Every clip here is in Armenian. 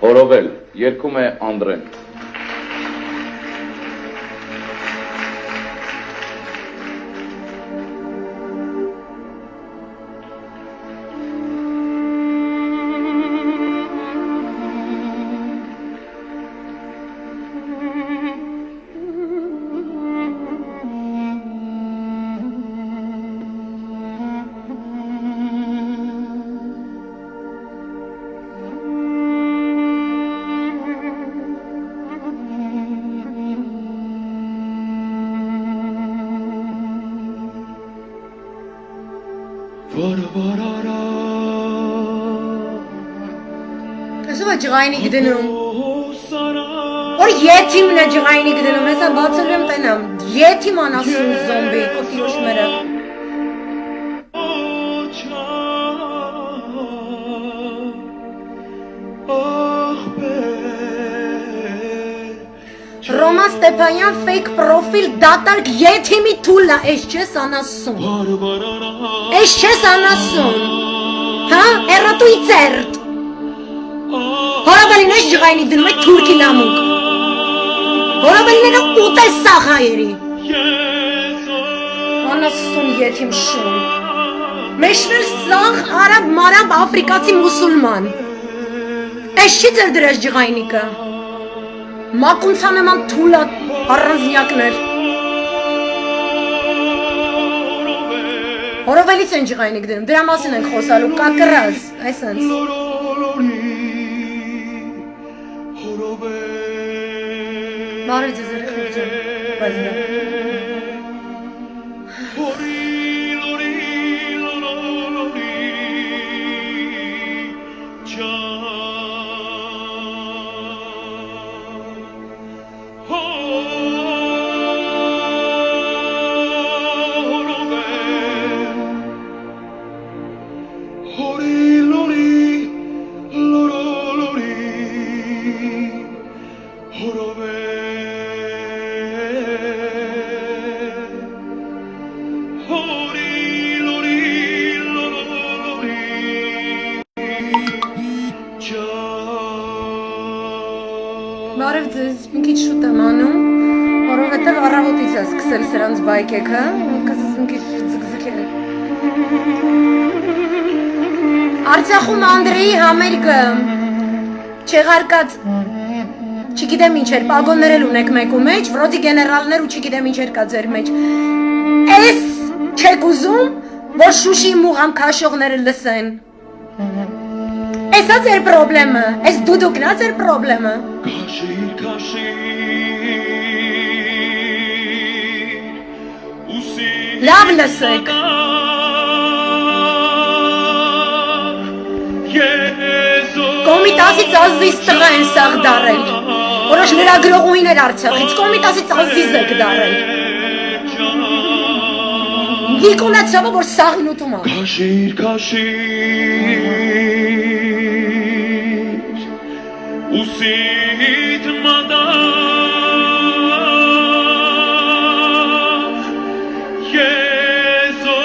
Հորովել երգում է Անդրեն։ Այսօր ջղայնի գդնում որ եթիմն է ջղայնի գդնում հեսա բացելու եմ տենամ եթիմ անասուն զոմբի կոտիրոշ մերը Ռոման Ստեփանյան fake profil դատարկ եթիմի թուլնա էս չես անասուն Էս չես անասուն Հա էրատուի ծերտ Հորաբալին այս ջղայնի դնում է թուրքի լամուկ Հորաբալին էնա ուտ է սաղայերի Անասուն եթիմ շուն Մեշներ սաղ արաբ մարաբ afrikացի մուսուլման Էս չի ձեր դրես ջղայնիկը Մակունցան էման թուլա առանձնյակներ Հորովելից են ջղայնիկ դնում, դրա մասին ենք խոսալու, կակրազ, այսենց Բարի ձեզեր խիրջան, բայց դա Բարև ձեզ, մի քիչ շուտ եմ անում, որովհետև առավոտից է սկսել սրանց բայկեքը, կզս մի քիչ ձգձգել։ Արցախում Անդրեի համերգը չեղարկած, չգիտեմ ինչ էր, պագոններ էլ ունեք մեկու մեջ, վրոդի գեներալներ ու չգիտեմ ինչ էր կա ձեր մեջ։ Էս չեք ուզում, որ Շուշի մուղամ քաշողները լսեն։ Էսա ձեր պրոբլեմը, էս դուդուկն է ձեր պրոբլեմը։ Լավ լսեք։ Կոմիտասից ազդից տղա են սաղ դարել, որոշ լրագրողուհիներ Արցախից, կոմիտասից ազդից եք դարել։ Դիկունացավը, որ սաղին ուտում է։ Usit madar Yezo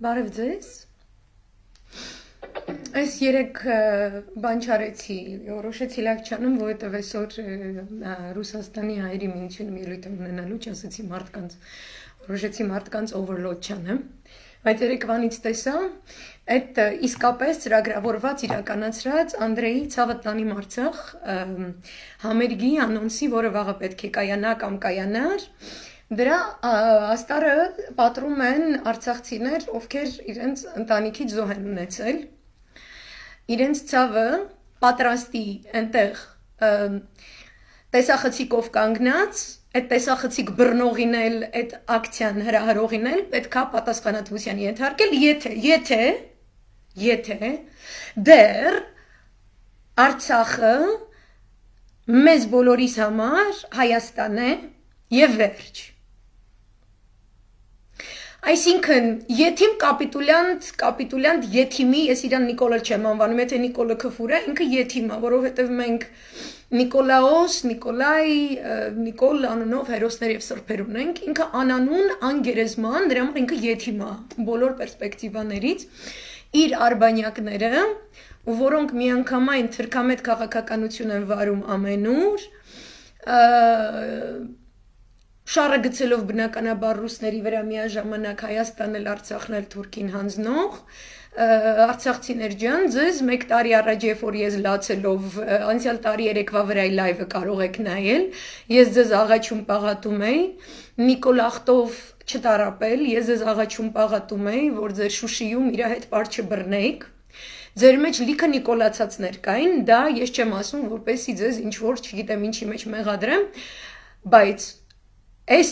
Բարև ձեզ։ Այս երեք բան չարեցի, որոշեցի լավ չանեմ, որովհետև այսօր Ռուսաստանի հայերի միությունում ելույթ եմ ունենալու, չասեցի որոշեցի մարդկանց overload չանեմ, բայց երեկվանից տեսա, այդ իսկապես ծրագրավորված իրականացրած Անդրեի ցավը տանիմ Արցախ համերգի անոնսի, որը վաղը պետք է կայանա կամ կայանար, դրա աստարը պատրում են արցախցիներ, ովքեր իրենց ընտանիքից զոհ են ունեցել, իրենց ցավը պատրաստի այնտեղ տեսախցիկով կանգնած, այդ տեսախցիկ բռնողին էլ, այդ ակցիան հրահրողին էլ պետքա պատասխանատվության ենթարկել, եթե դեռ Արցախը մեզ բոլորիս համար Հայաստան է եւ վերջ։ Այսինքն, եթիմ կապիտուլյանտ եթիմի, ես իրան Նիկոլը չեմ անվանում, եթե Նիկոլը քֆուր է, ինքը եթիմ է, որովհետև մենք Նիկոլաոս, Նիկոլայ, Նիկոլ անունով հերոսներ եւ սրբեր ունենք, ինքը անանուն, անգերեզման, դրա համար ինքը եթիմ է բոլոր պերսպեկտիվաներից, իր արբանյակները, որոնք միանգամայն թրքամետ քաղաքականություն են վարում ամենուր, շարը գցելով բնականաբար ռուսների վրա միաժամանակ Հայաստանն էլ Արցախն էլ Թուրքին հանձնող, Արցախցիներ ջան, ձեզ մեկ տարի առաջ երբ որ ես լացելով անցյալ տարի երեկվա վրայի լայվը կարող եք նայել, ես ձեզ աղաչում պաղատում էի, Նիկոլախտով չտարապել, ես ձեզ աղաչում պաղատում էի, որ ձեր Շուշիում իր հետ պար չբռնեիք, ձեր մեջ լիքը նիկոլացածներ կային, դա ես չեմ ասում, որպեսզի ձեզ ինչ որ չգիտեմ ինչի մեջ մեղադրեմ, բայց այս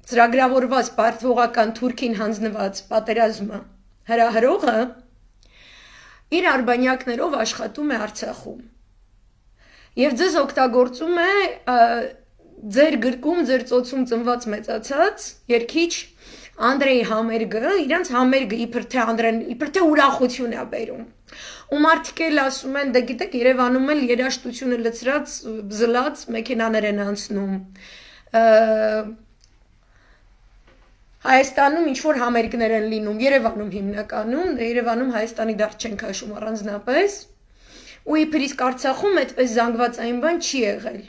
ծրագրավորված պարտվողական Թուրքին հանձնված պատերազմը հրահրողը իր արբանյակներով աշխատում է Արցախում եւ ձեզ օգտագործում է ձեր գրկում, ձեր ծոցում ծնված մեծացած երկիչ Անդրեի համերգը, իրանց համերգը իբր թե ուրախություն է բերում ու մարդիկ էլ ասում են, դե գիտեք Երևանում էլ երաշտությունը լցրած զլած մեքենաներ են անցնում Հայաստանում ինչ-որ համերգներ են լինում, Երևանում հիմնականում, Երևանում Հայաստանի դարձ չեն քաշում առանձնապես, ու իբր իսկ Արցախում այդպես զանգվածային բան չի եղել,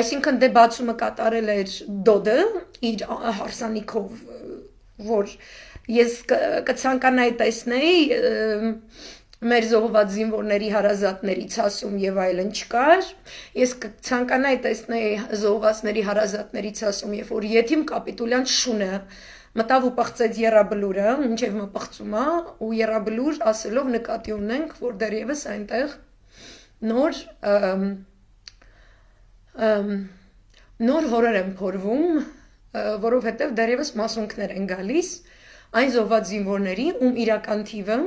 այսինքն դե բացումը կատարել էր Դոդը իր հարսանիքով, որ ես կցանկանայի տեսնեի մեր զոհված զինվորների հարազատների ցասում եւ այլն չկար, ես կցանկանայի տեսնեի զոհվածների հարազատների ցասում, երբ որ եթիմ կապիտուլյան շունը մտավ ու պղծեց եռաբլուրը, մինչև մպղծում է, ու եռաբլուր ասելով նկատի ունենք, որ դեռևս այնտեղ նոր հորեր են փորվում, որովհետև դեռևս մասոնքներ են գալիս այն զոհված զինվորների, ում իրական թիվը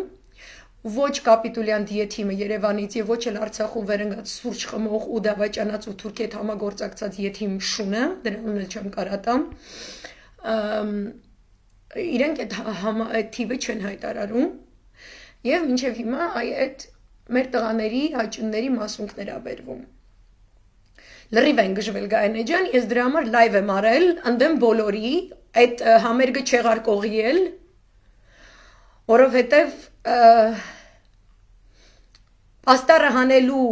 ոչ կապիտուլյանտ եթիմը Երևանից եւ ոչ էլ Արցախում վերընկած սուրճ խմող ու դավաճանած ու թուրքի հետ համագործակցած եթիմ շունը, դրանն էլ չեմ կարատամ, իրենք այդ թիվը չեն հայտարարում եւ մինչեւ հիմա այդ մեր տղաների հաճունների մասունքներ ա բերվում։ Լրիվ են գժվել Գայանե ջան, ես դրա համար լայվ եմ արել, ընդդեմ բոլորի, այդ համերգը չեղարկողի էլ, որովհետեւ աստարը հանելու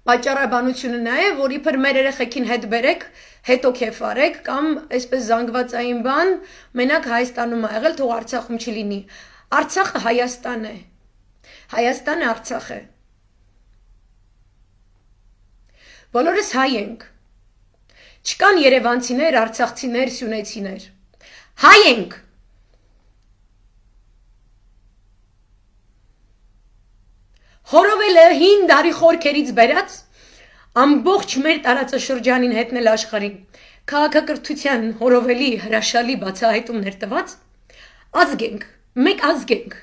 պատճառաբանությունը նա է, որ իբր մեր երեխեքին հետ բերեք, հետո քեֆ արեք կամ այսպես զանգվածային բան, մենակ Հայաստանում ա եղել, թող Արցախում չլինի։ Արցախը Հայաստան է։ Հայաստանը Արցախ է։ Բոլորս հայ ենք։ Չկան երևանցիներ, արցախցիներ, սյունեցիներ։ Հայ ենք։ Հորովելը հին դարի խորքերից բերած ամբողջ մեր տարածաշրջանին հետնել աշխարհին քաղաքակրթության հորովելի հրաշալի բացահայտումներ տված ազգ ենք, մեկ ազգ ենք։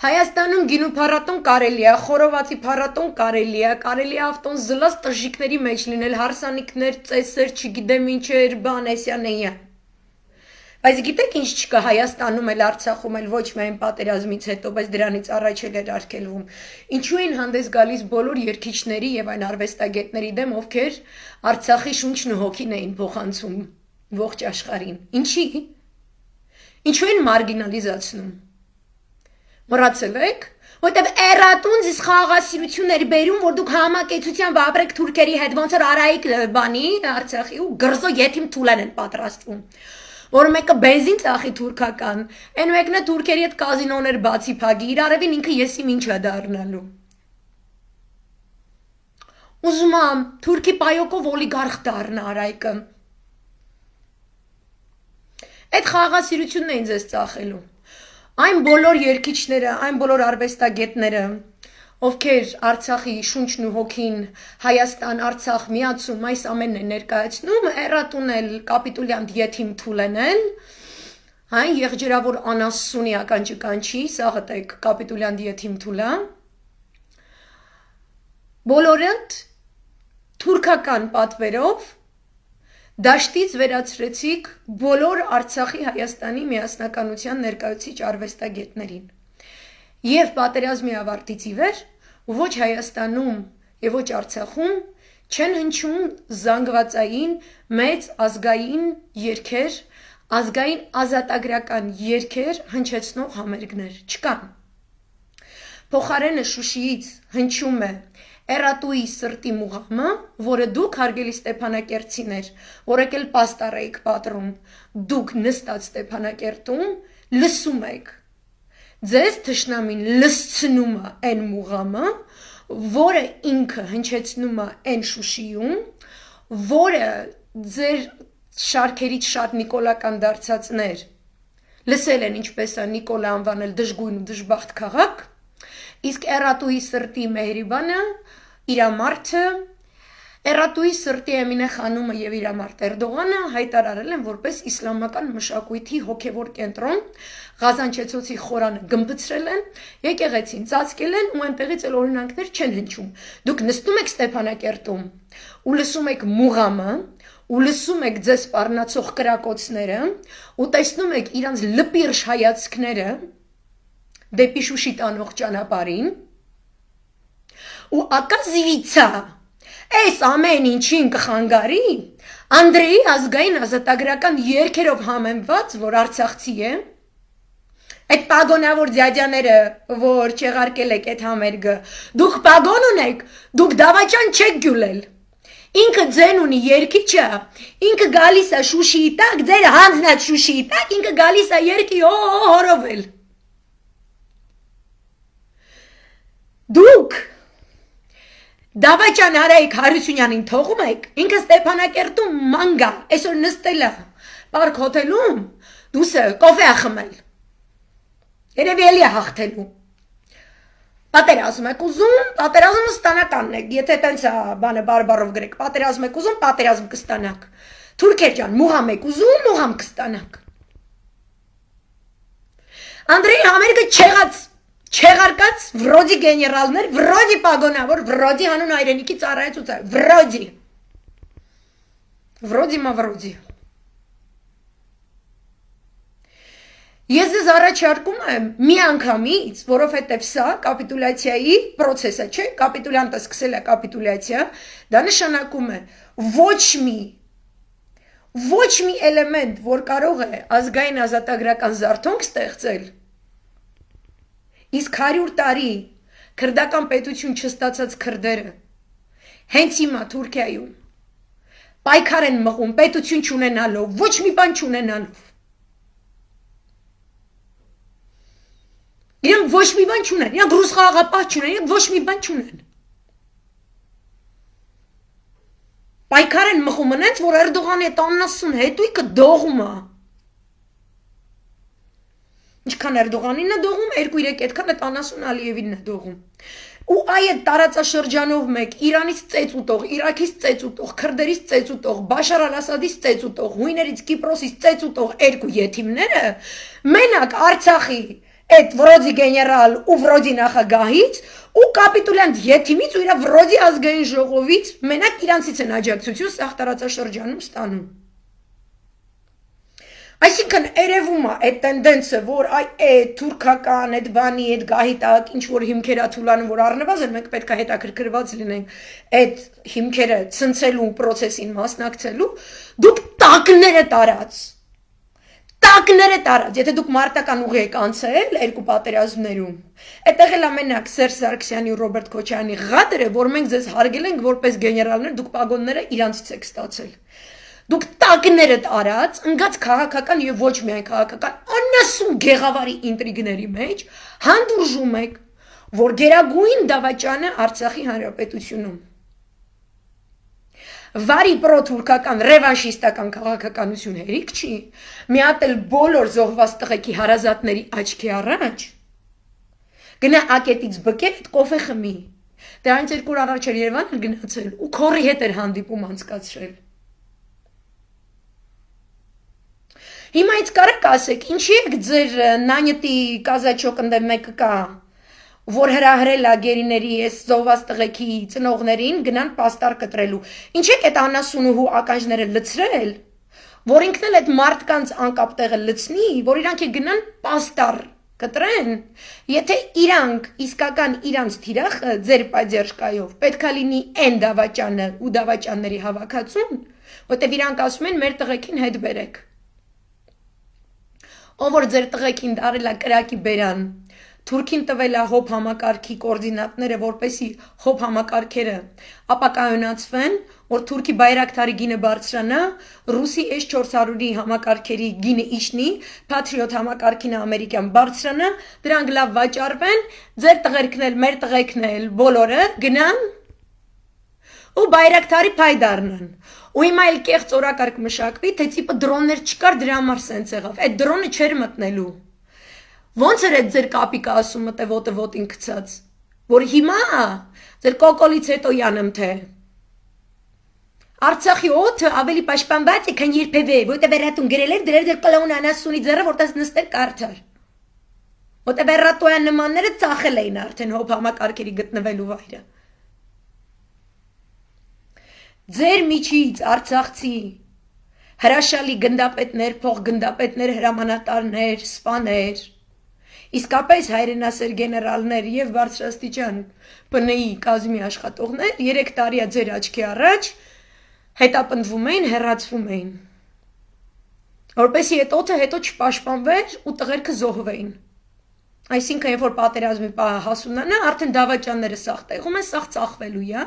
Հայաստանում գինու փառատոն կարելի է, խորովածի փառատոն կարելի է ավտոն զլած տժիշկների մեջ լինել, հարսանիքներ, ծեսեր, չգիտեմ ինչեր, բան, էսյան։ Բայց գիտեք ինչ չկա Հայաստանում էլ Արցախում էլ ոչ միայն պատերազմից հետո, բայց դրանից առաջ էլ էր արգելվում։ Ինչու են հանդես գալիս բոլոր երգիչների եւ այն արվեստագետների դեմ, ովքեր Արցախի շունչն ու հոգին էին փոխանցում ողջ աշխարհին։ Ինչի՞։ Ինչու են մարգինալիզացնում։ Մոռացել եք, որտեվ էրատուն ձեզ խաղաղասիրություններ բերում, որ դուք համակեցությամբ ապրեք թուրքերի հետ, ոնց որ Արայիկ բանի Արցախի ու գրզո եթիմ թուլան են պատրաստվում։ Որ մեկը բենզին ծախի թուրքական, այն մեկն է թուրքերի հետ կազինոներ բացի փագի, իր արևին ինքը եսի ինչ է դառնալու։ Ուզում եմ թուրքի պայոկով օլիգարխ դառնա Արայիկը։ Այդ խաղաղասիրությունն էին ձեզ ծախելու։ Այն բոլոր երգիչները, այն բոլոր արվեստագետները, ովքեր Արցախի շունչն ու հոգին Հայաստան, Արցախ միացում այս ամենն է ներկայացնում, էրատուն էլ կապիտուլյանտ եթիմ թուլեն էլ, այն եղջերավոր անասունիական ճկանչի, սաղըտեք կապիտուլյանտ եթիմ թուլա, բոլորըդ թուրքական պատվերով դաշտից վերացրեցիք բոլոր Արցախի Հայաստանի միասնականության ներկայացուցիչ արվեստագետներին։ Եվ պատերազմի ավարտից ի վեր ոչ Հայաստանում եւ ոչ Արցախում չեն հնչում զանգվածային մեծ ազգային երգեր, ազգային ազատագրական երգեր հնչեցնող համերգներ չկան։ Փոխարենը Շուշիից հնչում է Էրատուի սրտի մուղամը, որը դուք հարգելի Ստեփանակերտցիներ, որ եկել պաստառ եք պատրում, դուք նստած Ստեփանակերտում լսում եք։ Ձեզ թշնամին լսցնում է այն մուղամը, որը ինքը հնչեցնում է այն Շուշիում, որը ձեր շարքերից շատ նիկոլական դարձածներ լսել են ինչպես է Նիկոլա անվանել դժգույն ու դժբախտ քաղաք, իսկ Էրատուի սրտի Մեհրիբանը իրամարտը Էրատուի սրտի Էմինե խանումը եւ իրամարտ Էրդողանը հայտարարել են որպես իսլամական մշակույթի հոգեվոր կենտրոն, Ղազանչեցոցի խորանը գմբցրել են, եկեղեցին ծածկել են ու այնտեղից էլ օրինանքներ չեն հնչում։ Դուք նստում եք Ստեփանակերտում ու լսում եք մուղամը, ու լսում եք ձեզ սպառնացող կրակոցները, ու տեսնում եք իրանց լպիրշ հայացքները դեպի Շուշի տանող ճանապարհին, ու ակազիվիցա այս ամեն ինչին կխանգարի Անդրեի ազգային ազատագրական երգերով համեմված, որ արցախցի է, այդ պագոնավոր ձյաձյաները, որ չեղարկել եք այդ համերգը, դուք պագոն ունեք, դուք դավաճան չեք գյուլել, ինքը ձեն ունի երգիչը, ինքը գալիս է Շուշիի տակ, ձեր հանձնած Շուշիի տակ, ինքը գալիս է երգի հորովել։ Դուք Դավաճան Արայիկ Հարությունյանին թողում եք, ինքը Ստեփանակերտում մանգա, այսօր նստել է պարկ հոթելում, դուսը կոֆե է խմել, երևի էլի է հաղթելու, պատերազմ եք ուզում, պատերազմը ստանականն եք, եթե տենց է բանը բարբարով գրեք, պատերազմ եք ուզում, պատերազմ կստանաք, թուրքեր ջան, մուղամ եք ուզում, մուղամ կստանաք։ Անդրեի համերգը չեղարկած վրոդի գեներալներ, վրոդի պագոնավոր, վրոդի հանուն հայրենիքի ծառայեց ու ծառայեց, վրոդի։ Ես ձեզ առաջարկում եմ մի անգամից, որովհետև սա կապիտուլյացիայի պրոցես է, չէ, կապիտուլյանտը սկսել է կապիտուլյացիա, դա նշանակում է ոչ մի էլեմենտ, որ կարող է ազգային ազատագրական զարթոնք ստեղծել, իսկ 100 տարի քրդական պետություն չստացած քրդերը հենց հիմա Թուրքիայում պայքար են մղում պետություն չունենալով, ոչ մի բան չունենալով։ Իրենք ոչ մի բան չունեն, իրենք ռուս խաղաղապահ չունեն, իրենք ոչ մի բան չունեն։ Պայքար են մղում ընենց, որ Էրդողանի հետ աննասուն հետույքը դողում է։ Ինչքան Էրդողանին է դողում, 2-3 այդքան այդ անասուն Ալիևին է դողում։ Ու այդ տարածաշրջանով մեկ Իրանից ծեծ ուտող, Իրաքից ծեծ ուտող, քրդերից ծեծ ուտող, Բաշար Ալ-Ասադից ծեծ ուտող, հույներից Կիպրոսից ծեծ ուտող 2 եթիմները մենակ Արցախի այդ վրոդի գեներալ ու վրոդի նախագահից ու կապիտուլյանտ եթիմից ու իր վրոդի ազգային ժողովից մենակ իրանցից են աջակցություն սաղ տարածաշրջանում ստանում։ Այսինքն երևում է այդ տենդենսը, որ այդ թուրքական, այդ բանի, այդ գահի տակ ինչ որ հիմքեր աթուլանում, որ առնվազն մենք պետք է հետաքրքրված լինենք այդ հիմքերը ցնցելու process-ին մասնակցելու, դուք տակները տարած, եթե դուք մարտական ուղի եք անցել երկու պատերազմներում, այդտեղ էլ ամենակ Սերժ Սարգսյանի ու Ռոբերտ Քոչարյանի ղադրը, որ մենք ձեզ հարգել ենք որպես գեներալներ, դուք պագոնները իրանցից եք ստացել։ Դուք տակները տարած, ընկած քաղաքական եւ ոչ միայն քաղաքական անասուն գեղավարի ինտրիգների մեջ հանդուրժում եք, որ գերագույն դավաճանը Արցախի հանրապետությունում վարի պրոթուրքական ռևանշիստական քաղաքականություն հերիք չի, մի հատ էլ բոլոր զոհված տղեկի հարազատների աչքի առաջ գնա ակետից բկեր այդ կոֆե խմի, դրանից 2 օր առաջ էր Երևան գնացել ու քորի հետ էր հանդիպում անցկացրել։ Հիմա ինձ կարեք ասեք, ինչի եք ձեր նանյտի կազաչոկն դե մեկը կա, որ հրահրել է գերիների այս զոհված տղեկի ծնողներին գնան պաստար կտրելու։ Ինչ եք այդ անասունուհու ականջները լցրել, որ ինքն էլ այդ մարդկանց անկապ տեղը լցնի, որ իրանք գնան պաստար կտրեն, եթե իրանք իսկական իրանց թիրախը ձեր պատժերշկայով պետքա լինի այն դավաճանը ու դավաճանների հավաքածուն, որտեղ իրանք ասում են մեր տղեկին հետ բերեք։ Ով որ ձեր տղեկին դարել է կրակի բերան, Թուրքին տվել է հոբ համակարգի կոորդինատները, որպեսի հոբ համակարգերը ապակայունացվեն, որ Թուրքի բայրակթարի գինը բարձրանա, Ռուսի S-400-ի համակարգերի գինը իջնի, Patriot համակարգին ամերիկյան բարձրանա, դրանք լավ վաճառվեն, ձեր տղերքն էլ, մեր տղեկն էլ, բոլորը գնան ու բայրակթարի փայ դառնան։ Ու հիմա էլ կեղծ օրակարգ մշակվի, թե տիպը դրոններ չկար, դրա համար սենց եղավ։ Այդ դրոնը չէր մտնելու։ Ոնց էր այդ ձեր կապիկը ասում մտե ոտը ոտին գցած, որ հիմա ձեր կոկոլից հետո յանեմ թե Արցախի օդը ավելի պաշտպանված է, քան երբևէ, որտեղ վերատուն գրել էր դրել ձեր կլոուն անասունի ձեռը, որտեղ նստել կարդար։ Որտեղ վերատոյան նմանները ծախել էին արդեն հոբ համակարգերի գտնվելու վայրը։ Ձեր միջից արցախցի հրաշալի գնդապետներ, փոխգնդապետներ, հրամանատարներ, սպաներ, իսկապես հայրենասեր գեներալներ եւ բարձրաստիճան ՊՆ-ի կազմի աշխատողներ 3 տարի է ձեր աչքի առաջ հետապնդվում էին, հեռացվում էին, որպեսզի այդ օդը հետո չպաշտպանվեր ու տղերքը զոհվեին։ Այսինքն, երբ որ պատերազմի պահը հասունանա, արդեն դավաճանները սաղ տեղում են, սաղ ծախվելու է,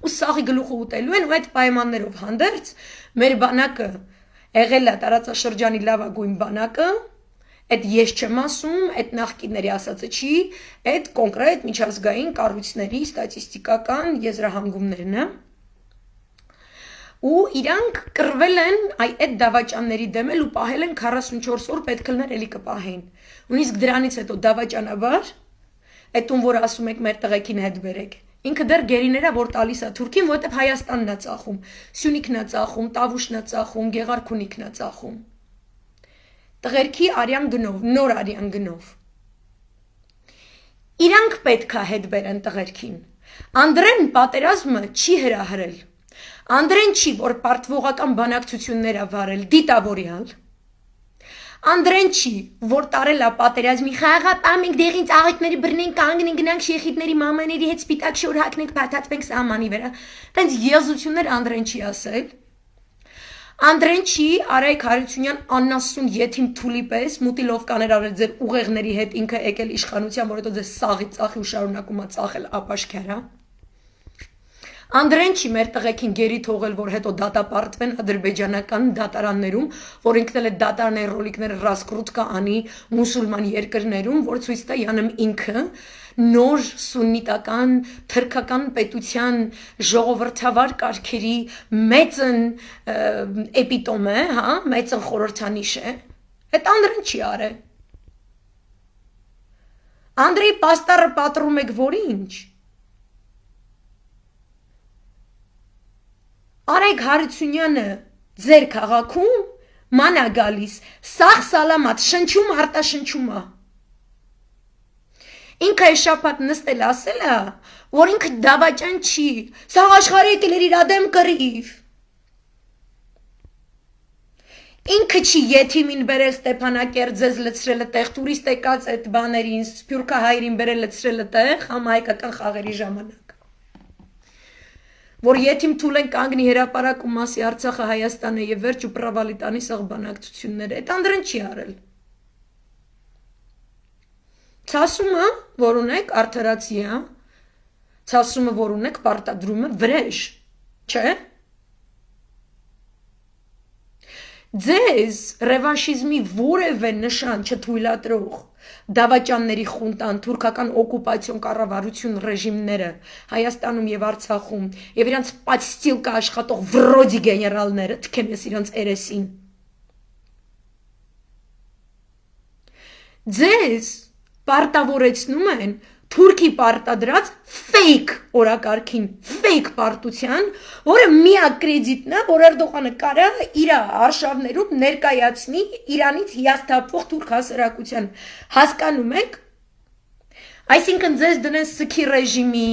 ու սաղի գլուխը ուտելու են, ու այդ պայմաններով հանդերձ մեր բանակը եղել է տարածաշրջանի լավագույն բանակը, այդ ես չեմ ասում, այդ նախկինների ասածը չի, այդ կոնկրետ միջազգային կառույցների ստատիստիկական եզրահանգումներն է։ Ու իրանք կռվել են այդ դավաճանների դեմ ու պահել են 44 օր պետք լներ էլի կպահեն։ Նույնիսկ դրանից հետո դավաճանաբար այդ ում որ ասում եք մեր տղեկին հետ բերեք։ Ինքը դեռ գերիներա որ տալիս է Թուրքին, որտեղ Հայաստանն է ծախում, Սյունիքն է ծախում, Տավուշն է ծախում, Գեղարքունիքն է ծախում։ Տղերքի արյան գնով, նոր արյան գնով։ Իրանք պետք է հետ բերեն տղերքին։ Անդրեն պատերազմը չի հրահրել։ Անդրեն չի, որ պարտվողական բանակցություններ ա վարել, դիտավորյալ։ Անդրեն չի, որ տարել ա պատերազմի խաղապահ, դեղին ծաղիկների բռնենք, կանգնենք, գնանք շեխիդների մամաների հետ սպիտակ շոր հագնենք, փաթաթվենք սահմանի վրա։ Տենց եզություններ Անդրեն չի ասել։ Անդրեն չի, Արայք Հարությունյան աննասուն եթին թուլի պես մուտիլովկաներ արել ձեր ուղեղների հետ ինքը եկել իշխանության, որ հետո ձեզ սաղի ծախի ու շարունակում ա ծախել ապաշխարա։ Անդրեն չի մեր տղեկին գերի թողել, որ հետո դատապարտվեն ադրբեջանական դատարաններում, որ ինքն էլ է դատարանների ռոլիկները ռասկրուտկա անի մուսուլման երկրներում, որ ցույց տա յանեմ ինքը նոր սուննիտական թրքական պետության ժողովրդավար կարգերի մեծն էպիտոմ է, հա, մեծն խորհրդանիշ է։ Այդ Անդրեն չի արել։ Անդրեի պաստառը պատռում եք որ ինչ։ Արայք Հարությունյանը ձեր քաղաքում մանա գալիս, սաղ սալամատ, շնչում արտաշնչում է։ Ինքը այս շաբաթ նստել ասել է, որ ինքը դավաճան չի, սաղ աշխարհի եկել էր իր ադեմ կռիվ։ Ինքը չի եթիմին բերել Ստեփանակերտձեզ լցրել է տեղ տուրիստ եկած այդ բաներին Սփյուռքահայերին բերել լցրել է տեղ համահայկական խաղերի ժամանակ որ եթիմ թուլեն կանգնի հրապարակում մասի Արցախը Հայաստանը եւ վերջ ու պրավալի տանի սաղ բանակցությունները այդ Անդրեն չի արել ցասումը որ ունեք արդարացի է ցասումը որ ունեք պարտադրումը վրեժ չէ Ձեզ ռևանշիզմի որևէ նշան չթույլատրող դավաճանների խունտան, թուրքական օկուպացիոն կառավարություն ռեժիմները Հայաստանում եւ Արցախում եւ իրանց պատստիլկա աշխատող վրոդի գեներալները թքեն ես իրանց երեսին Ձեզ պարտավորեցնում են Թուրքի պարտադրած fake օրակարգին, fake պարտության, որը միակ կրեդիտն է, որ Էրդողանը կարա իր արշավներում ներկայացնի Իրանից հիասթափվող թուրք հասարակության։ Հասկանում եք։ Այսինքն ձեզ դնեն սքի ռեժիմի,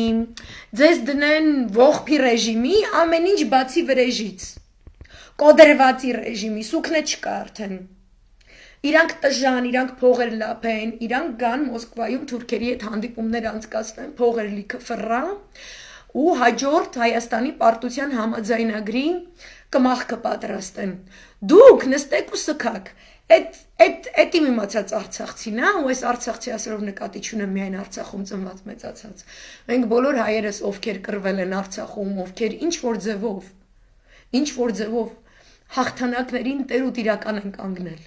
ձեզ դնեն ողբի ռեժիմի, ամեն ինչ բացի վրեժից։ Կոդրվածի ռեժիմի, սուքնը չկա արդեն։ Իրանք տժան, իրանք փողեր լապեն, իրանք գան Մոսկվայում թուրքերի հետ հանդիպումներ անցկացնեն, փողեր լիքը ֆռա ու հաջորդ Հայաստանի պարտության համաձայնագրի կմախքը պատրաստեն։ Դուք նստեք ու սքաք։ Այդ իմ իմացած արցախցին, ու այս արցախցի ասելով նկատի չունեմ միայն Արցախում ծնված մեծացած։ Մենք բոլոր հայերս ովքեր կռվել են Արցախում, ովքեր ինչ որ ձևով հաղթանակներին տեր ու տիրական են կանգնել։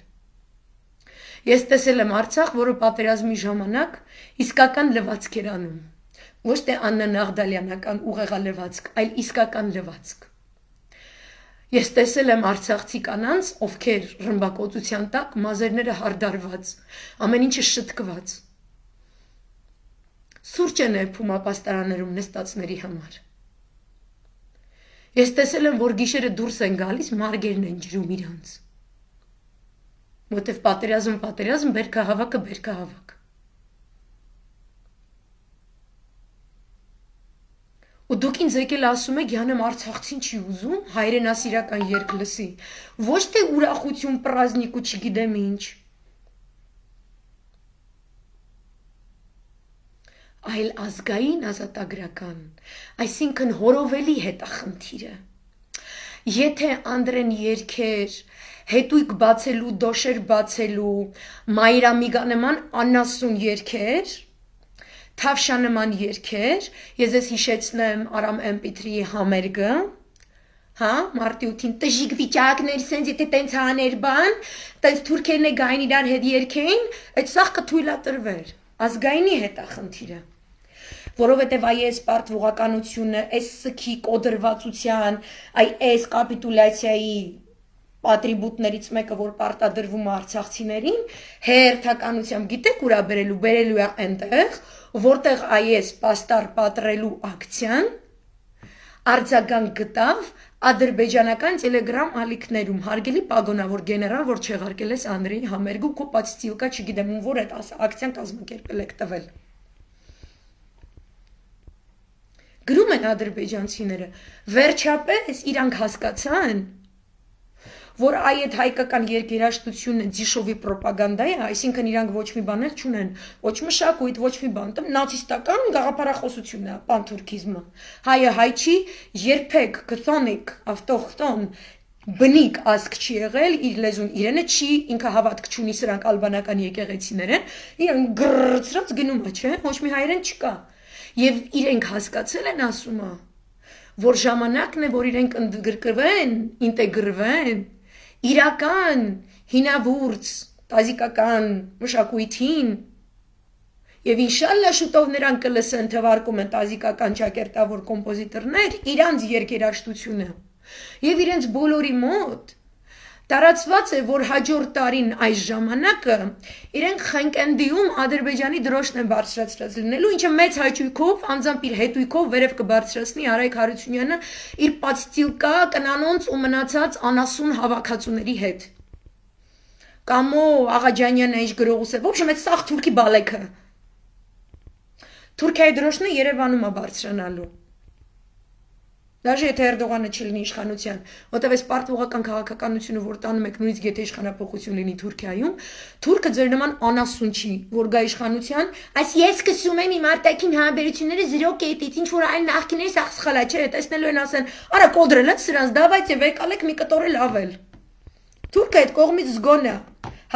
Ես տեսել եմ Արցախ, որը պատերազմի ժամանակ իսկական լվացք էր անում։ Ոչ թե Աննա Նաղդալյանական ուղեղալվացք, այլ իսկական լվացք։ Ես տեսել եմ արցախցի կանանց, ովքեր ռմբակոծության տակ մազերները հարդարված, ամեն ինչը շտկված։ Սուրճ են էփում ապաստարաններում նստածների համար։ Ես տեսել եմ, որ գիշերը դուրս են գալիս, մարգերն են ջրում իրանց։ Որտեվ պատերազմ, բերքահավաք։ Ու դուք ինձ եկել ասում եք, Յանեմ Արցախցին չի ուզում, հայրենասիրական երգ լսի, ոչ թե ուրախություն, պրազնիկ ու չգիտեմ ինչ, այլ ազգային ազատագրական, այսինքն հորովելի հետախնդիրը, եթե Անդրեն երգեր, հետույք բացելու, դոշեր բացելու, մայրամիգանման անասուն երգեր, թավշանման երգեր, ես ես հիշեցնեմ Արամ MP3-ի համերգը, հա, մարտի 8-ին տժիկ վիճակներ, սենց եթե տենց հաներ բան, տենց թուրքերն է գային իրար հետ երգեին, այդ սաղ կթույլատրվեր, ազգայինի հետախնդիրը, որովհետև այս պարտվողականությունը, այս սքի կոդրվածության, այս կապիտուլյացիայի ատրիբուտներից մեկը, որ պարտադրվում է արցախցիներին, հերթականությամբ գիտեք ուրա բերելու է այնտեղ, որտեղ այս պաստար պատրելու ակցիան արձագանք գտավ ադրբեջանական տելեգրամ ալիքներում, հարգելի պագոնավոր գեներալ, որ չեղարկել ես Անդրեի համերգը, քո պատստիլկա չգիտեմ ում որ այդ ակցիան կազմակերպել եք տվել։ Գրում են ադրբեջանցիները, վերջապես իրանք հասկացան, որ այդ հայկական երկերաշտությունը Ձիշովի պրոպագանդա է, այսինքն իրանք ոչ մի բաներ չունեն, ոչ մշակույթ, ոչ մի բան, նացիստական գաղափարախոսությունն է, պանթուրքիզմը։ Հայը հայ չի, երբեք կթոնիկ, ավտոխտոն, բնիկ ազգ չի եղել, իր լեզուն իրենը չի, ինքը հավատք չունի, սրանք ալբանական եկեղեցիներ են, իրենք գրծրած գնում է, չէ, ոչ մի հայերեն չկա։ Եվ իրենք հասկացել են ասումը, որ ժամանակն է, որ իրենք ընդգրկվեն, ինտեգրվեն իրական, հինավուրց, տազիկական մշակույթին և ինշալլա շուտով նրանք կլսեն թվարկում են տազիկական ճակերտավոր կոմպոզիտորներ իրանց երկերաշտությունը և իրենց բոլորի մոտ տարածված է, որ հաջորդ տարին այս ժամանակը իրենք Խենկենդիում Ադրբեջանի դրոշն են բարձրացրած լինելու, ինչը մեծ հաճույքով, անձամբ իր հետույքով վերև կբարձրացնի Արայք Հարությունյանը իր պատստիլկա կնանոնց ու մնացած անասուն հավաքածուների հետ։ Կամո Աղաջանյանը ինչ գրողուս է, ոբշեմ այդ սաղ թուրքի բալեքը։ Թուրքիայի դրոշնը Երևանում է բարձրանալու։ Դաժե եթե Էրդողանը չլինի իշխանության, որտեղ այս պարտվողական քաղաքականությունը, որ տանում եք նույնիսկ եթե իշխանապողություն լինի Թուրքիայում, թուրքը ձեր նման անասուն չի, որ գա իշխանության, այս ես սկսում եմ իմ արտաքին հարաբերությունները 0 կետից, ինչ որ այն նախկիների սախ սխալա չէ, տեսնելու են ասեն, արա կոդրել են սրանց, դավայցե վեկալեք մի կտորել ավել։ Թուրքը այդ կողմից զգոնա,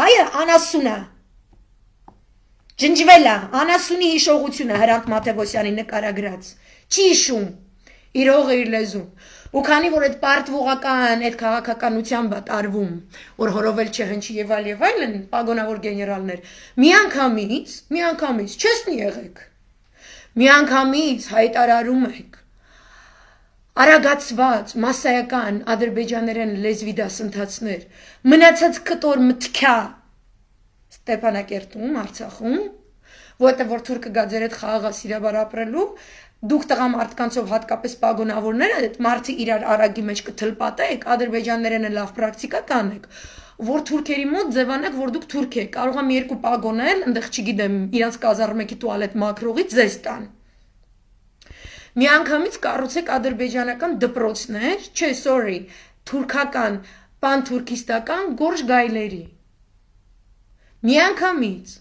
հայը անասուն է։ Ջնջվել է, անասունի հիշողությունը Հրանտ Մաթևոսյանի նկարագրած, չի հիշում։ Իր հողը իր լեզուն։ Ու քանի որ այդ պարտվողական, այդ քաղաքականությամբ է տարվում, որ հորովել չհնչի եւ այլն, պագոնավոր գեներալներ, միանգամից չեսնի եղեք։ Միանգամից հայտարարում եք արագացված մասսայական ադրբեջաներեն լեզվի դասընթացներ, մնացած կտոր մտքյա Ստեփանակերտում, Արցախում, որտեղ որ թուրքը գա ձեր այդ խաղաղասիրաբար ապրելու Դուք տղամարդկանցով հատկապես պագոնավորները այդ մարդի իրար արագի մեջ կթլպատեք, ադրբեջաններենը լավ պրակտիկա կանեք, որ թուրքերի մոտ ձևանեք, որ դուք թուրք եք, կարող եմ 2 պագոնել, այնտեղ չգիտեմ, իրանց կազարմեկի տուալետ մակրողից ձեզ տան։ Միանգամից կառուցեք ադրբեջանական դպրոցներ, չէ, sorry, թուրքական, պանթուրքիստական գորշ գայլերի։ Միանգամից,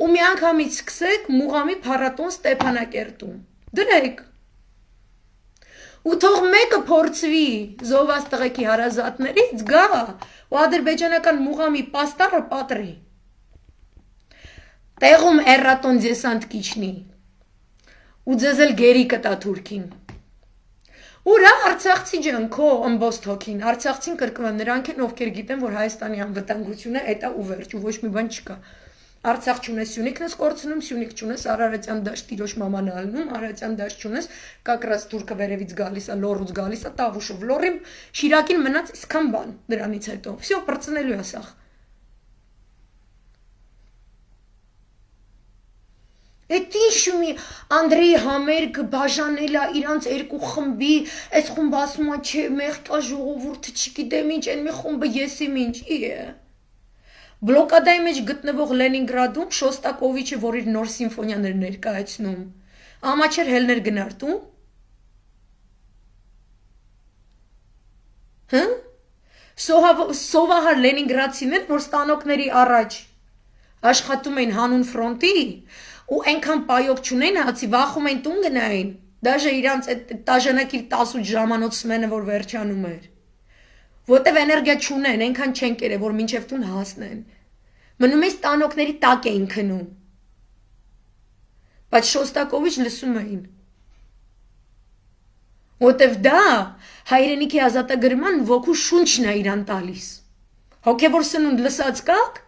ու միանգամից սկսեք Մուղամի փառատոն Ստեփանակերտում։ Դրեք։ Ու թող մեկը փորձվի զոհված տղեկի հարազատներից գա ու ադրբեջանական Մուղամի պաստառը պատրի։ Տեղում էրատոն դեսանտ կիչնի։ Ու ձեզ էլ գերի կտա թուրքին։ Ուրա արցախցի ջան, քո ըմբոստ հոգին, արցախցին կրկնվեն, նրանք են ովքեր գիտեն, որ Հայաստանի անվտանգությունը էտա ու վերջ, ու ոչ մի բան չկա։ Արցախ չունես Սյունիքն ես կորցնում, Սյունիք չունես Արարատյան դաշտ տիրոջ մաման ալնում, Արարատյան դաշտ չունես, կակրած թուրքը վերևից գալիս է, լոռուց գալիս է, տավուշով լոռի, Շիրակին մնաց իսկան բան դրանից հետո։ Всё, բրծնելու է սա։ Էդ ինչ Անդրեի համերգը բաժանել է իրանց 2 խմբի, այս խումբը ասում է, չէ, մեղքա ժողովուրդը չգիտեմ ինչ, այն մի խումբը եսիմ ինչի է։ Բլոկադայի մեջ գտնվող Լենինգրադում Շոստակովիչը, որ իր նոր սիմֆոնիաներ ներկայացնում, ամաչեր հելներ գնարտում։ Հա? Սովահար Լենինգրադցիներ, որ ստանոքների առաջ աշխատում էին հանուն ֆրոնտի, ու այնքան պայոկ չունեն հացի, վախում են տուն գնային, դաժե իրանց այդ տաժանակիր 18 ժամանոց սմենը, որ վերջանում էր, որտև էներգիա չունեն, այնքան չեն կերե, որ մինչև տուն հասնեն, մնում է ստանոքների տակ էին քնում, բայց Շոստակովիչ լսում էին, որտև դա հայրենիքի ազատագրման ոգու շունչն է իրան տալիս, հոգևոր սնունդ լսած կաք,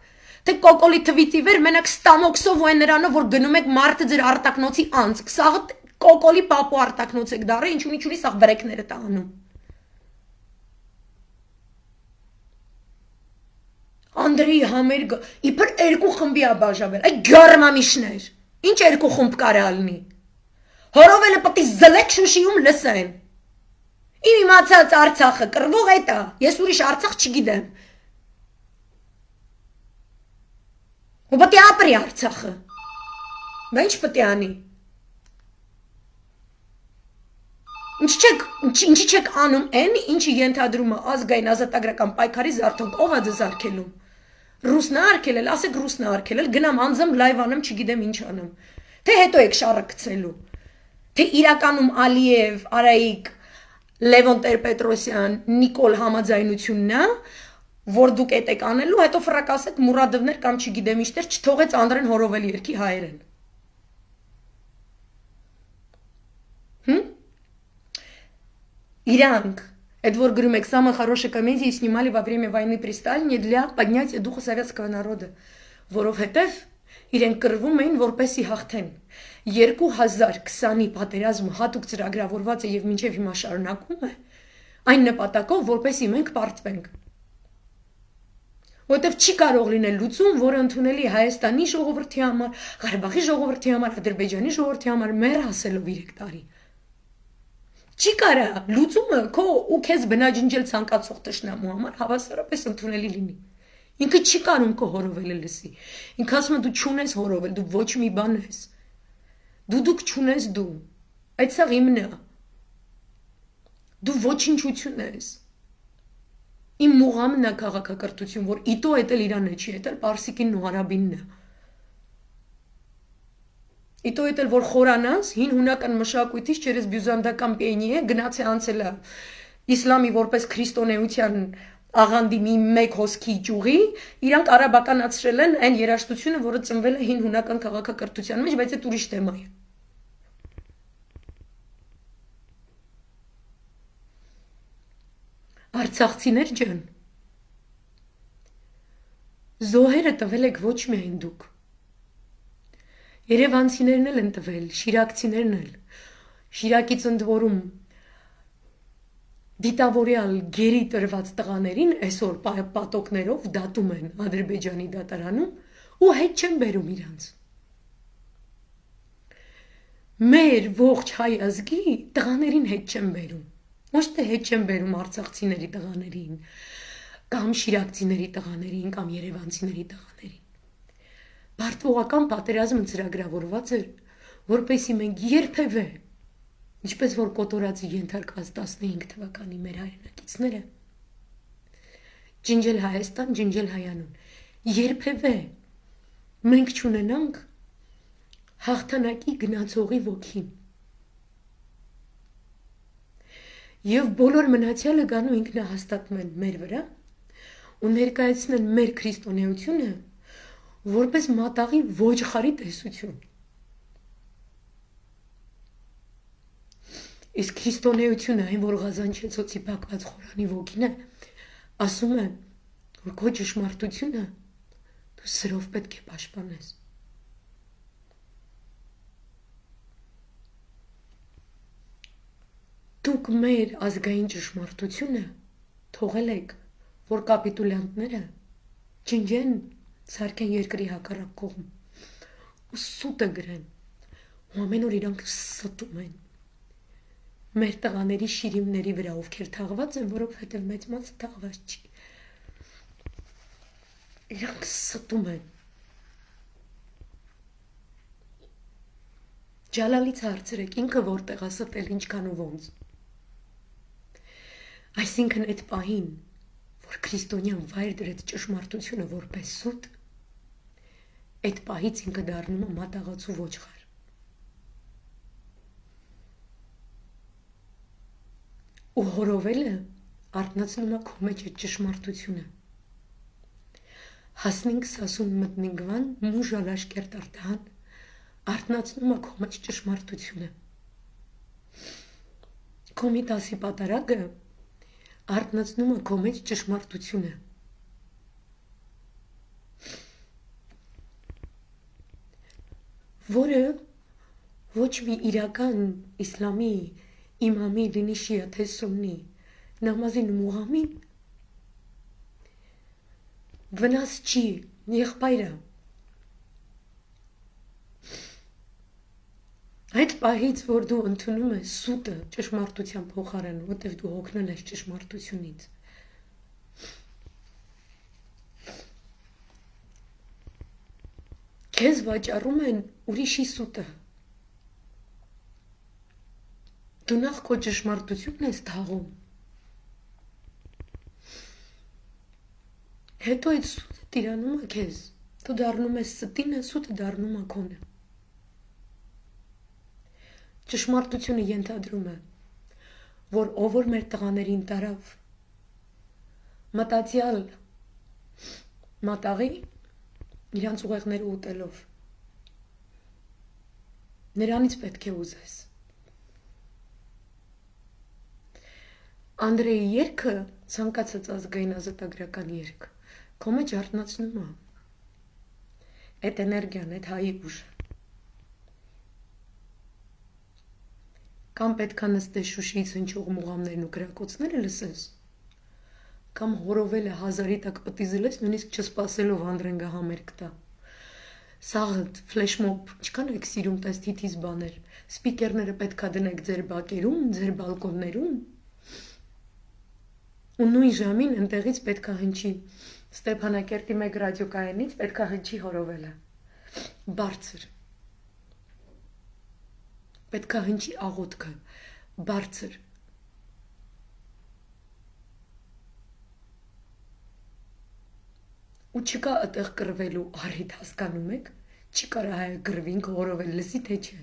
թե կոկոլի թվիցի վեր մենակ ստամոքսով ու այն նրանով, որ գնում եք մարդը ձեր արտակնոցի անցք, սաղը կոկոլի պապու արտակնոց եք դարը, ինչունի սաղ բրեքները տանում։ Անդրեի համերգը, իբր 2 խմբի է բաժավել, այ գյարմամիշներ, ինչ 2 խումբ կարա ալնի, հորովելը պտի զլեք Շուշիում լսեն, իմ իմացած Արցախը կրվող էտա, ես ուրիշ Արցախ չգիտեմ, ու պտի ապրի Արցախը, բա ինչ պտի անի, ինչի չեք անում են, ինչի ենթադրումը ազգային ազատագրական պայքարի զարթոնք, ով է ձեզ արգելում, ռուսն է արգելել, ասեք ռուսն է արգելել, գնամ անձամ լայվ անեմ, չգիտեմ ինչ անեմ, թե հետո եք շարը գցելու, թե իրականում Ալիև, Արայիկ, Լևոն Տեր-Պետրոսյան, Նիկոլ համաձայնությունն է, որ դուք էտ եք անելու, հետո ֆրակասեք Մուրադովներ կամ չգիտեմ ինչներ, չթողեց Անդրեն հորովել երկի հայերեն։ Иранг, это вот говорю, самая хорошая комедия снимали во время войны при Сталине для поднятия духа советского народа. Որովհետև իրենք կռվում էին որպեսի հաղթեն։ 2020-ի պատերազմը հատուկ ծրագրավորված է եւ մինչեւ հիմա շարունակում է այն նպատակով, որպեսի մենք պարտվենք։ Որտեւ չի կարող լինել լուծում, որը ընդունելի Հայաստանի ժողովրդի համար, Ղարաբաղի ժողովրդի համար, Ադրբեջանի ժողովրդի համար մեր ասելով 3 տարի։ Չի կարա լուծումը քո ու քեզ բնաջնջել ցանկացող տշնամու համար հավասարապես ընդունելի լինի։ Ինքը չի կարում քո հորովելը լսի։ Ինքը ասում է դու չունես հորովել, դու ոչ մի բան ես։ Դուք չունես դու։ Այդ սա իմն է։ Դու ոչնչություն ես։ Իմ մուղամն է քաղաքակրթություն, որ իտո էտել Իրանը չի էտել, Պարսիկինն ու Արաբինն է։ Իտո էտել որ խորանաս, հին հունական մշակույթից չերես բյուզանդական պիենի է, գնաց է անցել է իսլամի որպես քրիստոնեության աղանդի մի մեկ հոսքի ճյուղի, իրանք արաբականացրել են այն երաժշտությունը, որը ծնվել է հին հունական քաղաքակրթության մեջ, բայց այդ ուրիշ թեմա է։ Արցախցիներ ջան, զոհերը տվել եք ոչ միայն դուք, երևանցիներն էլ են տվել, շիրակցիներն էլ, Շիրակից ընդ որում դիտավորյալ գերի տրված տղաներին այսօր պատոկներով դատում են Ադրբեջանի դատարանում ու հետ չեն բերում իրանց։ Մեր ողջ հայ ազգի տղաներին հետ չեն բերում։ Ոչ թե հետ չեն բերում արցախցիների տղաներին, կամ շիրակցիների տղաներին, կամ երևանցիների տղաներին։ Բարդողական պատերազմը ծրագրավորված էր, որպեսզի մենք երբևէ, ինչպես որ կոտորածի ենթարկված 15 թվականի մեր հայրենակիցները, ջնջել Հայաստան, ջնջել Հայանուն, երբևէ մենք չունենանք հաղթանակի գնացողի ոգին։ Եվ բոլոր մնացյալը գանու ինքնահաստատում են մեր վրա ու ներկայացնեն մեր քրիստոնեությունը որպես մատաղի ոչխարի տեսություն։ Իսկ քրիստոնեությունը այն, որ Ղազանչեցոցի փակված խորանի ոգին է, ասում է, որ քո ճշմարտությունը դու սրով պետք է պաշտպանես։ Դուք մեր ազգային ճշմարտությունը թողել եք, որ կապիտուլյանտները ջնջեն, սարքեն երկրի հակառակ կողմ ու սուտը գրեն ու ամեն օր իրանք ստում են մեր տղաների շիրիմների վրա, ովքեր թաղված են, որովհետև մեծ մասը թաղված չի։ Իրանք ստում են։ Ջալալից հարցրեք, ինքը որտեղ է ստել, ինչքան ու ոնց։ Այսինքն այդ պահին, որ քրիստոնյան վայր դրեց ճշմարտությունը որպես սուտ, այդ պահից ինքը դառնում է մատաղացու ոչխար։ Ու հորովելը արթնացնում է քո մեջ այդ ճշմարտությունը։ Հասնինք սասուն մտնինգվան մուժ ալաշկերտ արտահան, արթնացնում է քո մեջ ճշմարտությունը։ Կոմիտասի պատարագը արթնացնում է քո մեջ ճշմարտությունը։ Որը ոչ մի իրական իսլամի իմամի լինի շիա թե սուննի նամազին մուղամին վնաս չի, եղբայրը։ Այդ պահից, որ դու ընդունում ես սուտը ճշմարտության փոխարեն, որտեղ դու հոգնել ես ճշմարտությունից, քեզ վաճառում են ուրիշի սուտը։ Դու նախ քո ճշմարտությունն ես թաղում։ Հետո այդ սուտը տիրանում է քեզ։ Դու դառնում ես ստինը, սուտը դառնում է քոնը։ Ճշմարտությունը ենթադրում է, որ ով որ մեր տղաներին տարավ մտածյալ մատաղի իրանց ուղեղները ուտելով, նրանից պետք է ուզես։ Անդրեի երգը ցանկացած ազգային ազատագրական երգ, քո մեջ արթնացնում է այդ էներգիան, այդ հայի ուժը։ Կամ պետք է նստես Շուշիից հնչող մուղամներն ու գրակոծները լսես, կամ հորովելը հազարի տակ պտիզելես, նույնիսկ չսպասելով Անդրեն գա համերգ տա։ Սաղդ, ֆլեշմոբ, ինչքան եք սիրում տես թիթիզ բաներ, սպիկերները պետք է դնեք ձեր բակերում, ձեր բալկոններում, ու նույն ժամին ընտեղից պետք է հնչի Ստեփանակերտի մեկ ռադիոկայանից պետք է հնչի հորովելը, բարձր։ Պետք է հնչի աղոթքը, բարձր, ու չկա այդտեղ կռվելու առիթ, հասկանում եք, չի կարա հայը կռվին կորովել լսի թե չէ,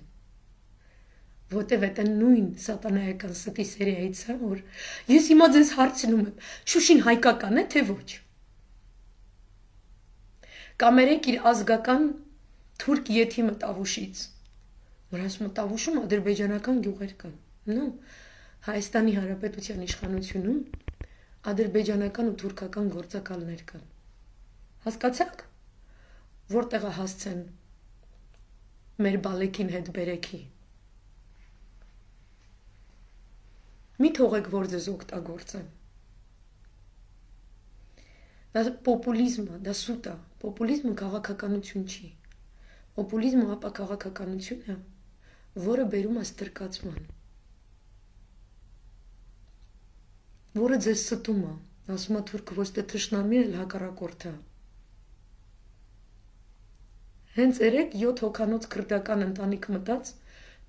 որտև այդ նույն սատանայական ստի սերիայից է, որ ես հիմա ձեզ հարցնում եմ, Շուշին հայկական է թե ոչ, կամերեք իր ազգական թուրք եթի մտավուշից, որ այս մտավուշում ադրբեջանական գյուղեր կան, նո, Հայաստանի Հանրապետության իշխանությունում ադրբեջանական ու թուրքական գործակալներ կան, հասկացաք, որտեղ է հասցեն մեր բալեկին հետ բերեքի, մի թողեք, որ ձեզ օգտագործեն, դա պոպուլիզմ է, դա սուտ է, պոպուլիզմը քաղաքականություն չի, պոպուլիզմը ապա քաղաքականություն է, որը բերում է ստրկացման, որը ձեզ ստում է, ասում է թուրքը ոչ թե թշնամի էլ հակառակորդ է, հենց երեկ 7 հոգանոց քրդական ընտանիք մտած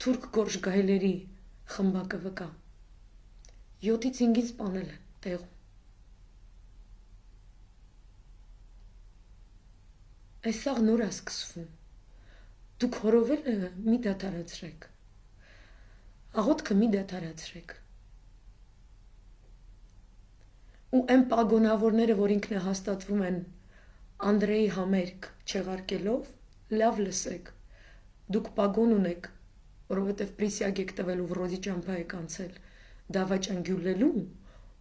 թուրք գորշ գայլերի խմբակը վկա, 7-ից 5-ին սպանել են տեղում, այս սաղ նոր է սկսվում, դուք հորովելը մի դադարացրեք, աղոտքը մի դադարացրեք, ու այն պագոնավորները, որ ինքն է հաստատվում են Անդրեի համերգ չեղարկելով, լավ լսեք, դուք պագոն ունեք, որովհետև պրիսյագ եք տվելու վրոզի ճամփա եք անցել, դավաճան գյուլելու,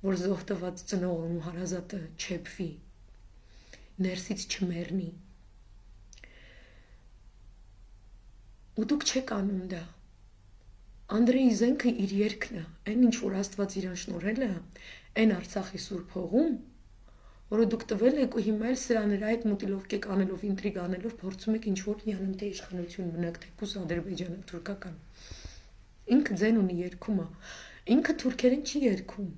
որ զոհ տված ծնողն ու հարազատը չեփվի, ներսից չմեռնի, ու դուք չեք անում դա, Անդրեի զենքը իր երգն է, այն ինչ որ Աստված իրան շնորհել է, այն Արցախի Սուրբ հողում, որը դուք տվել եք ու հիմա էլ սրա նրա հետ մուտիլովկե կանելով, ինտրիգ անելով փորձում եք ինչ-որ միանամտե իշխանություն մնաք թեկուզ Ադրբեջանը թուրքական, ինքը ձեն ունի երգում է, ինքը թուրքերեն չի երգում,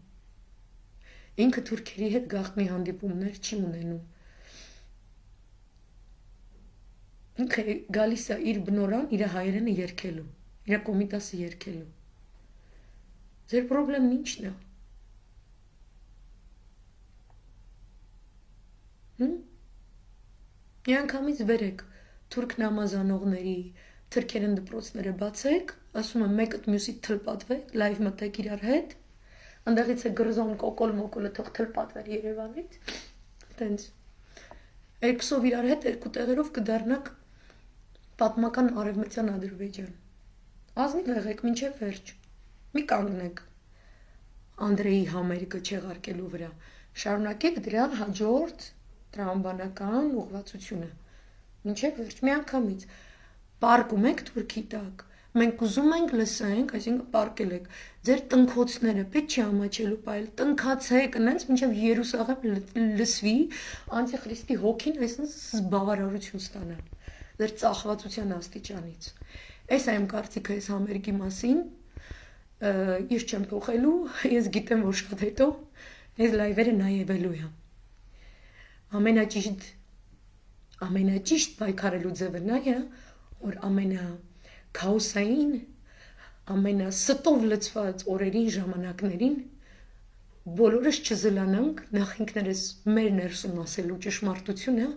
ինքը թուրքերի հետ գաղտնի հանդիպումներ չի ունենում, ինքը գալիս է իր բնորան, իր հայերենը երգելու, իր կոմիտասը երգելու, ձեր պրոբլեմն ինչն է, Միանգամից վերեք, թուրք նամազանողների, թրքերեն դպրոցները բացեք, ասում եմ մեկըտ մյուսի թլպատվեք, լայվ մտեք իրար հետ, անդեղից է գրզոն կոկոլ մոկոլը թող թլպատվեր Երևանից, տենց, երկսով իրար հետ երկու տեղերով կդարնակ պատմական արևմտյան Ադրբեջան, ազնիվ եղեք մինչև վերջ, մի կանգնեք, Անդրեի համերգը չեղարկելու վրա, շարունակեք դրա հաջորդ տրամաբանական ուղղվածությունը, մինչև վերջ միանգամից, պարկում եք թուրքի տակ, մենք ուզում ենք լսենք, այսինքն պարկել եք, ձեր տնքոցները պետք չի ամաչելու պայել, տնքացեք, նենց մինչև Երուսաղեմ լսվի, անտիխրիստի հոգին այսինքն զբաղարարություն ստանա, ձեր ծախվածության աստիճանից, այս այմ կարծիքը այս համերգի մասին, ես չեմ փոխելու, ես գիտեմ, որ շատ հետո այս լայվերը նայվելու եմ, ամենաճիշտ պայքարելու ձևը նա է, որ ամենաքաոսային, ամենաստով լցված օրերին, ժամանակներին բոլորս չզլանանք նախ ինքներս մեր ներսում ասելու ճշմարտությունը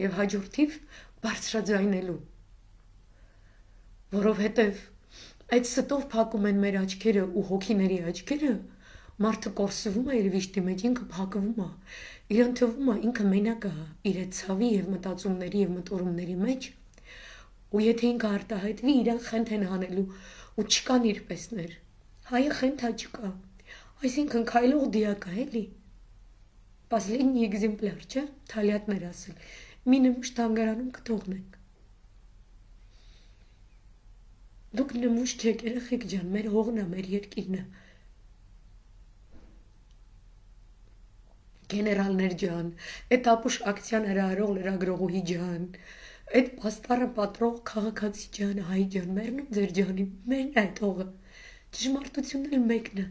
և հաջորդիվ բարձրաձայնելու, որովհետև այդ ստով փակում են մեր աչքերը ու հոգիների աչքերը, մարդը կորսվում է իր վիշտի մեջ, ինքը փակվում է, իրան թվում է ինքը մենակ է իր ցավի և մտածումների և մտորումների մեջ, ու եթե ինքը արտահայտվի, իրան խենթ են հանելու ու չկան իր պեսներ, հայը խենթա չկա, այսինքն քայլող դիակ է, էլի, последний էգզեմպլար, չէ, թալյատներ ասել, մի նմուշ թանգարանում կթողնենք, դուք նմուշ չեք, երեխեք ջան, մեր հողն է, մեր երկիրն է, գեներալներ ջան, այդ ապուշ ակցիան հրահրող լրագրողուհի ջան, այդ պաստառը պատրող քաղաքացի ջան, հայ ջան, մերնում ձեր ջանի, մերն այդ հողը, ճշմարտությունն էլ մեկն է,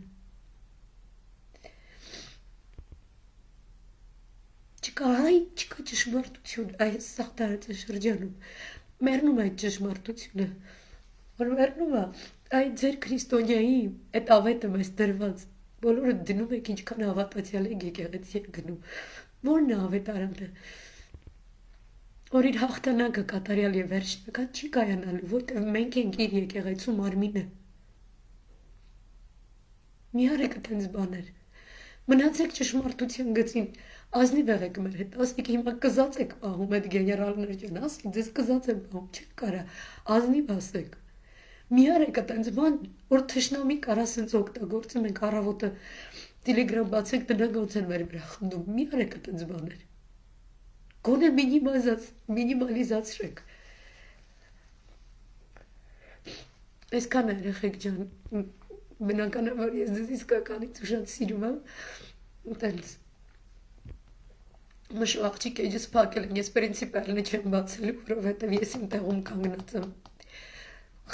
չկա հայ, չկա ճշմարտություն, այս սաղ տարածաշրջանում, մերնում այդ ճշմարտությունը, որ մերնում է, այդ ձեր քրիստոնյայի, այդ ավետը մեզ դրված, բոլորը դնում եք ինչքան հավատացյալ եք եկեղեցի եք գնում, Որն է ավետարանը։ Որ իր հաղթանակը կատարյալ եւ վերջնական չի կայանալու, որտեղ մենք ենք իր եկեղեցու մարմինը։ Մի արեք այդպես բաներ։ Մնացեք ճշմարտության գծին, ազնիվ եղեք մեր հետ, ասեք հիմա կզած եք պահում այդ գեներալներ ջան, ասեք ձեզ կզած եմ պահում, չեք կարա, ազնիվ ասեք։ Մի արեք այդպես բան, որ թշնամի կարա սենց օգտագործում ենք առավոտը Telegram բացեք դնակ ոնց են մեր վրա խնդում, մի արեք այդպես բաներ։ Գոնե մինիմալիզացրեք։ Այսքան է երեխեք ջան, բնականաբար ես ձեզ իսկականից ու շատ սիրում եմ, այտենց մշու աղջիկ էջս փակել են, ես պրինցիպալնի չեմ բացելու, որովհետև ես իմ տեղում կանգնած եմ։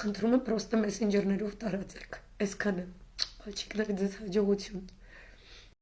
Խնդրում եմ պրոստը մեսենջերներով տարածեք, այսքանը, աղջիկներ ձեզ հաջողություն։